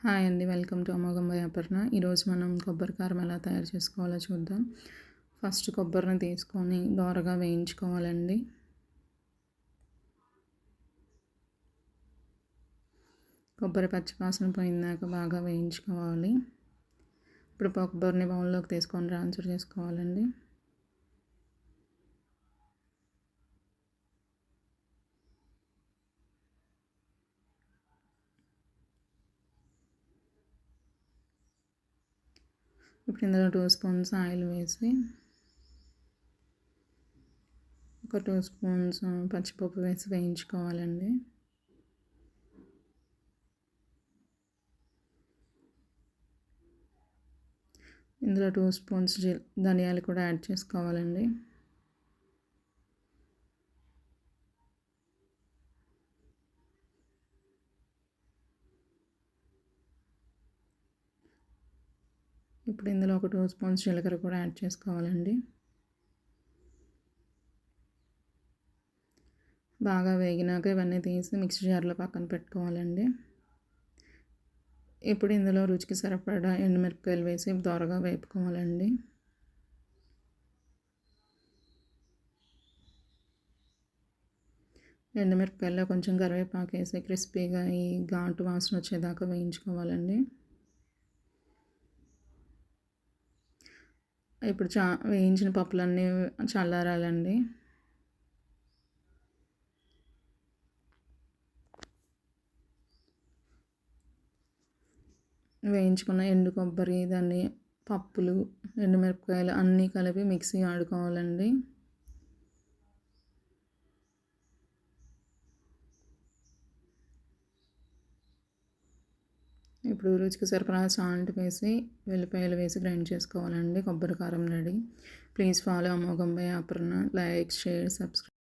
Hi అండి. Welcome to అమోఘం by Aparna. ఈరోజు మనం కొబ్బరి కారం ఎలా తయారు చేసుకోవాలో చూద్దాం. ఫస్ట్ కొబ్బరిని తీసుకొని దోరగా వేయించుకోవాలండి. కొబ్బరి పచ్చివాసన పోయిందాక బాగా వేయించుకోవాలి. ఇప్పుడు కొబ్బరిని బౌల్లోకి తీసుకొని ట్రాన్స్ఫర్ చేసుకోవాలండి. ఇప్పుడు ఇందులో 2 స్పూన్స్ ఆయిల్ వేసి, ఒక 2 స్పూన్స్ పచ్చిపప్పు వేసి వేయించుకోవాలండి. ఇందులో 2 స్పూన్స్ ధనియాలు కూడా యాడ్ చేసుకోవాలండి. ఇప్పుడు ఇందులో ఒక 2 స్పూన్స్ జీలకర్ర కూడా యాడ్ చేసుకోవాలండి. బాగా వేగినాక ఇవన్నీ తీసి మిక్సీ జార్లో పక్కన పెట్టుకోవాలండి. ఇప్పుడు ఇందులో రుచికి సరిపడా ఎండుమిరపకాయలు వేసి దోరగా వేపుకోవాలండి. ఎండుమిరపకాయల్లో కొంచెం కరివేపాకు వేసి క్రిస్పీగా ఈ ఘాటు వాసన వచ్చేదాకా వేయించుకోవాలండి. ఇప్పుడు వేయించిన పప్పులన్నీ చల్లారాలండి. వేయించుకున్న ఎండు కొబ్బరి, దాన్ని పప్పులు, ఎండుమిరపకాయలు అన్నీ కలిపి మిక్సీ ఆడుకోవాలండి. ఇప్పుడు రుచికి సరిపడా సాల్ట్ వేసి, వెల్లిపాయలు వేసి గ్రైండ్ చేసుకోవాలండి. కొబ్బరి కారం రెడీ. ప్లీజ్ ఫాలో అమోఘం by Aparna. Like, share, subscribe.